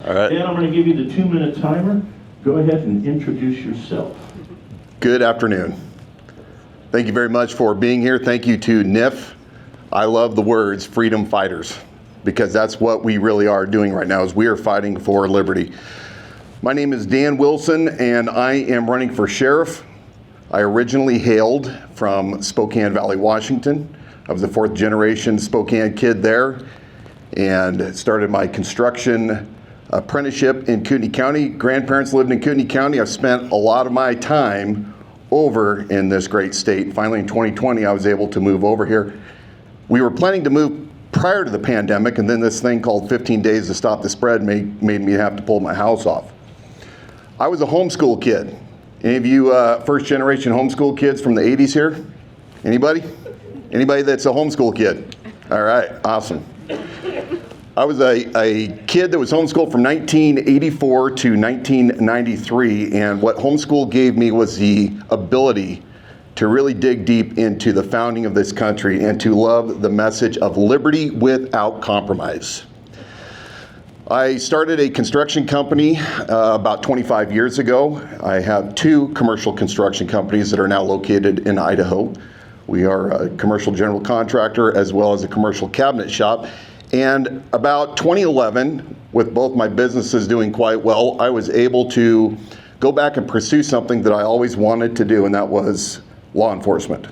All right. Dan, I'm going to give you the 2-minute timer. Go ahead and introduce yourself. Good afternoon. Thank you very much for being here. Thank you to NIF. I love the words Freedom Fighters, because that's what we really are doing right now, is we are fighting for liberty. My name is Dan Wilson, and I am running for sheriff. I originally hailed from Spokane Valley, Washington. I was a 4th generation Spokane kid there, and started my construction apprenticeship in Kootenai County. Grandparents lived in Kootenai County. I've spent a lot of my time over in this great state. Finally, in 2020, I was able to move over here. We were planning to move prior to the pandemic, and then this thing called 15 Days to Stop the Spread made me have to pull my house off. I was a homeschool kid. Any of you first generation homeschool kids from the 80s here? Anybody? Anybody that's a homeschool kid? All right, awesome. I was a kid that was homeschooled from 1984 to 1993, and what homeschool gave me was the ability to really dig deep into the founding of this country and to love the message of liberty without compromise. I started a construction company about 25 years ago. I have 2 commercial construction companies that are now located in Idaho. We are a commercial general contractor as well as a commercial cabinet shop. And about 2011, with both my businesses doing quite well, I was able to go back and pursue something that I always wanted to do, and that was law enforcement.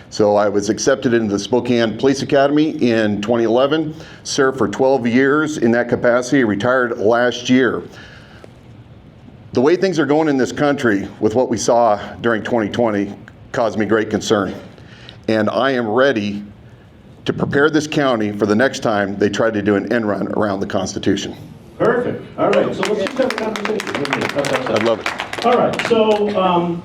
So I was accepted into the Spokane Police Academy in 2011, served for 12 years in that capacity, retired last year. The way things are going in this country with what we saw during 2020 caused me great concern. And I am ready to prepare this county for the next time they try to do an end run around the Constitution. Perfect. All right, so let's just have a conversation with me. I'd love it. All right, so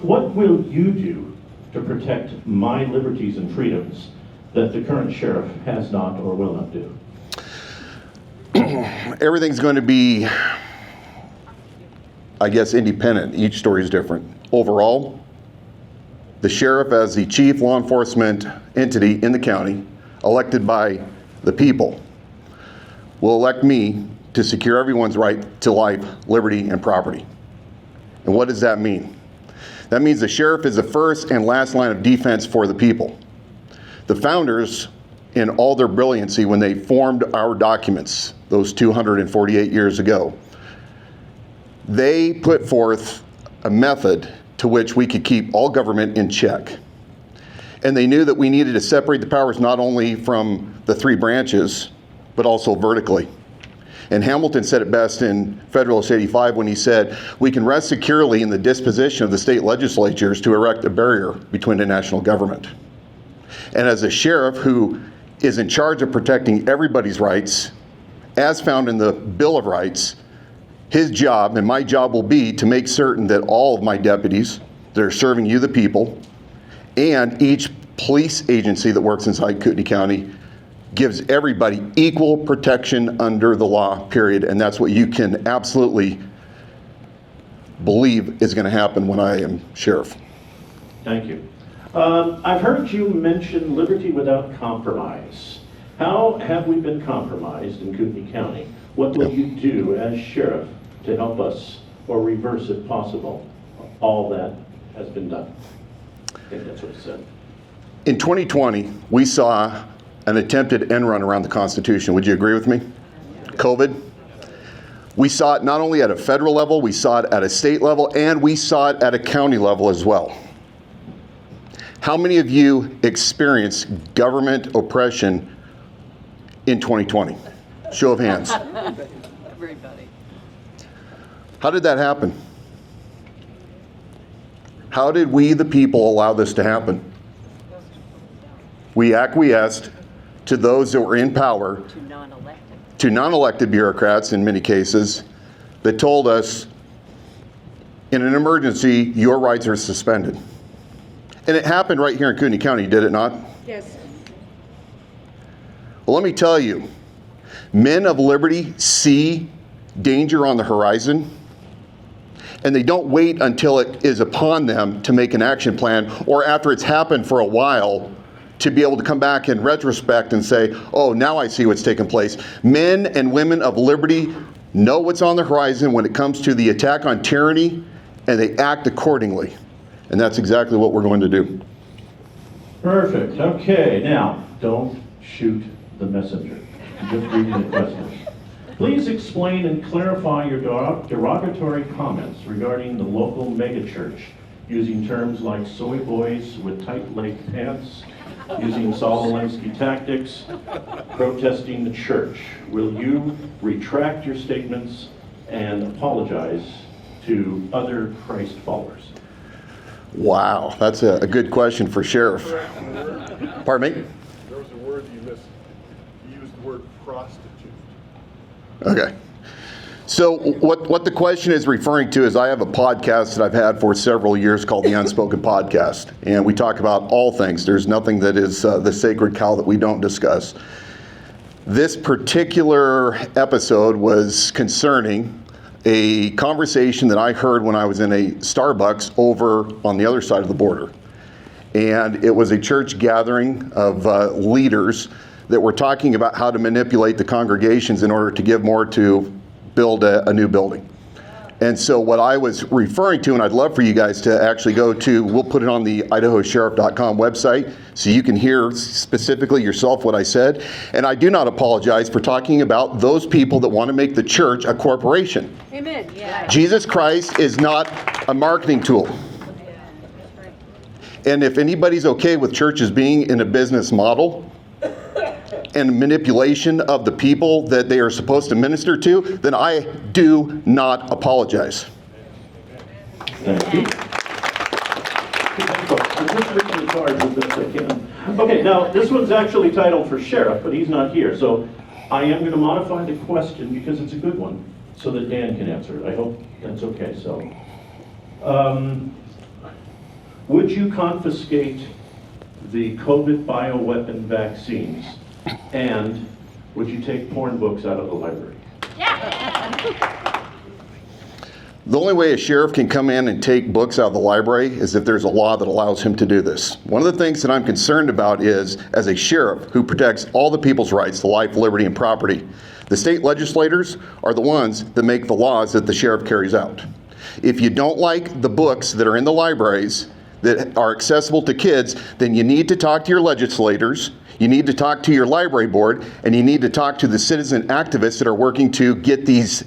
what will you do to protect my liberties and freedoms that the current sheriff has not or will not do? Everything's going to be, I guess, independent. Each story is different. Overall, the sheriff, as the chief law enforcement entity in the county, elected by the people, will elect me to secure everyone's right to life, liberty, and property. And what does that mean? That means the sheriff is the first and last line of defense for the people. The founders, in all their brilliancy, when they formed our documents, those 248 years ago, they put forth a method to which we could keep all government in check. And they knew that we needed to separate the powers not only from the 3 branches, but also vertically. And Hamilton said it best in Federalist 85 when he said, "We can rest securely in the disposition of the state legislatures to erect a barrier between the national government." And as a sheriff who is in charge of protecting everybody's rights, as found in the Bill of Rights, his job and my job will be to make certain that all of my deputies that are serving you, the people, and each police agency that works inside Kootenai County gives everybody equal protection under the law, period. And that's what you can absolutely believe is going to happen when I am sheriff. Thank you. I've heard you mention liberty without compromise. How have we been compromised in Kootenai County? What will you do as sheriff to help us, or reverse if possible, all that has been done? I think that's what it said. In 2020, we saw an attempted end run around the Constitution. Would you agree with me? COVID. We saw it not only at a federal level, we saw it at a state level, and we saw it at a county level as well. How many of you experienced government oppression in 2020? Show of hands. Everybody. How did that happen? How did we, the people, allow this to happen? We acquiesced to those that were in power, to non-elected bureaucrats in many cases, that told us, in an emergency, your rights are suspended. And it happened right here in Kootenai County, did it not? Yes. Well, let me tell you, men of liberty see danger on the horizon, and they don't wait until it is upon them to make an action plan, or after it's happened for a while, to be able to come back in retrospect and say, oh, now I see what's taken place. Men and women of liberty know what's on the horizon when it comes to the attack on tyranny, and they act accordingly. And that's exactly what we're going to do. Perfect. Okay, now, don't shoot the messenger. Just reading the questions. Please explain and clarify your derogatory comments regarding the local megachurch, using terms like soy boys with tight-leg pants, using Saul Alinsky tactics, protesting the church. Will you retract your statements and apologize to other Christ followers? Wow, that's a good question for Sheriff. Pardon me? There was a word you missed. You used the word prostitute. Okay. So what the question is referring to is I have a podcast that I've had for several years called The Unspoken Podcast. And we talk about all things. There's nothing that is the sacred cow that we don't discuss. This particular episode was concerning a conversation that I heard when I was in a Starbucks over on the other side of the border. And it was a church gathering of leaders that were talking about how to manipulate the congregations in order to give more to build a new building. And so what I was referring to, and I'd love for you guys to actually go to, we'll put it on the idahosheriff.com website so you can hear specifically yourself what I said. And I do not apologize for talking about those people that want to make the church a corporation. Amen. Yeah. Jesus Christ is not a marketing tool. And if anybody's okay with churches being in a business model and manipulation of the people that they are supposed to minister to, then I do not apologize. Thank you. I'm just reading the cards as best I can. Okay, now this one's actually titled for Sheriff, but he's not here. So I am going to modify the question because it's a good one so that Dan can answer it. I hope that's okay. So, would you confiscate the COVID bioweapon vaccines? And would you take porn books out of the library? The only way a sheriff can come in and take books out of the library is if there's a law that allows him to do this. One of the things that I'm concerned about is, as a sheriff who protects all the people's rights to life, liberty, and property, the state legislators are the ones that make the laws that the sheriff carries out. If you don't like the books that are in the libraries that are accessible to kids, then you need to talk to your legislators, you need to talk to your library board, and you need to talk to the citizen activists that are working to get these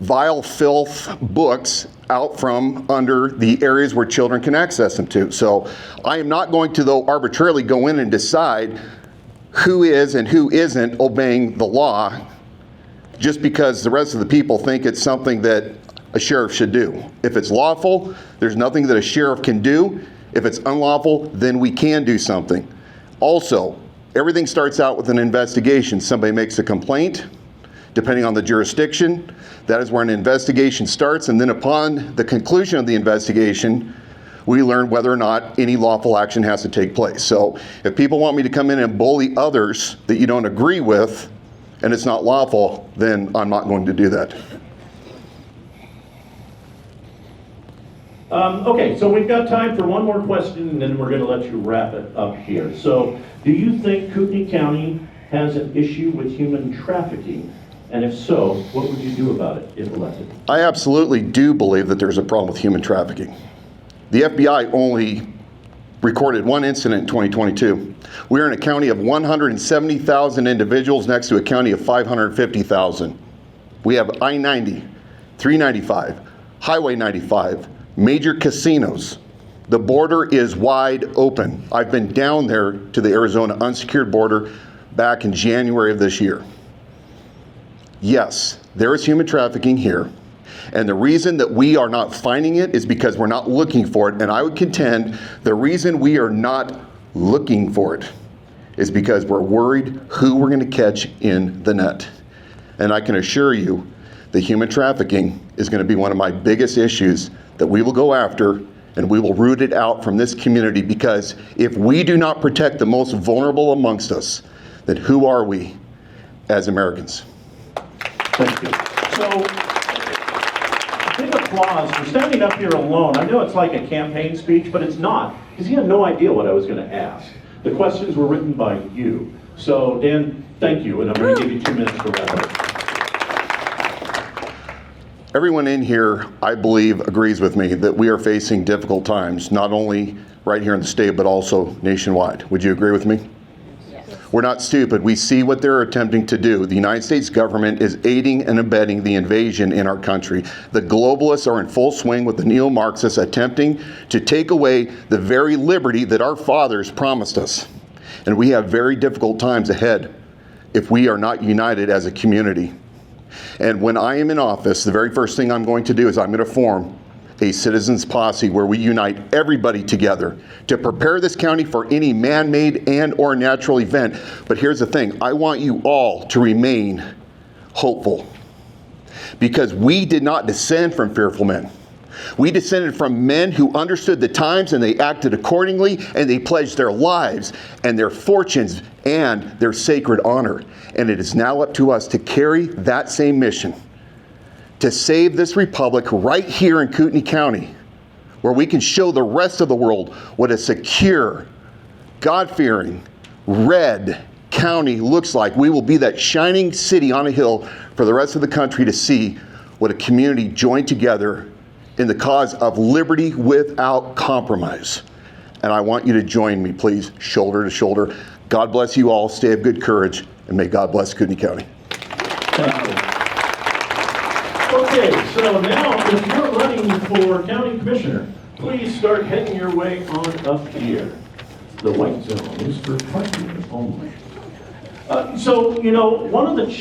vile filth books out from under the areas where children can access them to. So I am not going to, though, arbitrarily go in and decide who is and who isn't obeying the law just because the rest of the people think it's something that a sheriff should do. If it's lawful, there's nothing that a sheriff can do. If it's unlawful, then we can do something. Also, everything starts out with an investigation. Somebody makes a complaint. Depending on the jurisdiction, that is where an investigation starts, and then upon the conclusion of the investigation, we learn whether or not any lawful action has to take place. So if people want me to come in and bully others that you don't agree with, and it's not lawful, then I'm not going to do that. Okay, so we've got time for one more question, and then we're going to let you wrap it up here. So, do you think Kootenai County has an issue with human trafficking? And if so, what would you do about it if elected? I absolutely do believe that there's a problem with human trafficking. The FBI only recorded one incident in 2022. We're in a county of 170,000 individuals next to a county of 550,000. We have I-90, 395, Highway 95, major casinos. The border is wide open. I've been down there to the Arizona unsecured border back in January of this year. Yes, there is human trafficking here. And the reason that we are not finding it is because we're not looking for it. And I would contend the reason we are not looking for it is because we're worried who we're going to catch in the net. And I can assure you that human trafficking is going to be one of my biggest issues that we will go after, and we will root it out from this community, because if we do not protect the most vulnerable amongst us, then who are we as Americans? Thank you. So, big applause for standing up here alone. I know it's like a campaign speech, but it's not, because he had no idea what I was going to ask. The questions were written by you. So, Dan, thank you, and I'm going to give you 2 minutes for that. Everyone in here, I believe, agrees with me that we are facing difficult times, not only right here in the state, but also nationwide. Would you agree with me? We're not stupid. We see what they're attempting to do. The United States government is aiding and abetting the invasion in our country. The globalists are in full swing with the neo-Marxists attempting to take away the very liberty that our fathers promised us. And we have very difficult times ahead if we are not united as a community. And when I am in office, the very first thing I'm going to do is I'm going to form a citizens posse where we unite everybody together to prepare this county for any man-made and or natural event. But here's the thing, I want you all to remain hopeful, because we did not descend from fearful men. We descended from men who understood the times and they acted accordingly, and they pledged their lives and their fortunes and their sacred honor. And it is now up to us to carry that same mission, to save this republic right here in Kootenai County, where we can show the rest of the world what a secure, God-fearing, red county looks like. We will be that shining city on a hill for the rest of the country to see what a community joined together in the cause of liberty without compromise. And I want you to join me, please, shoulder to shoulder. God bless you all. Stay of good courage, and may God bless Kootenai County. Thank you. Okay, so now if you're running for county commissioner, please start heading your way on up here. The white zone is for parking only. So, you know, one of the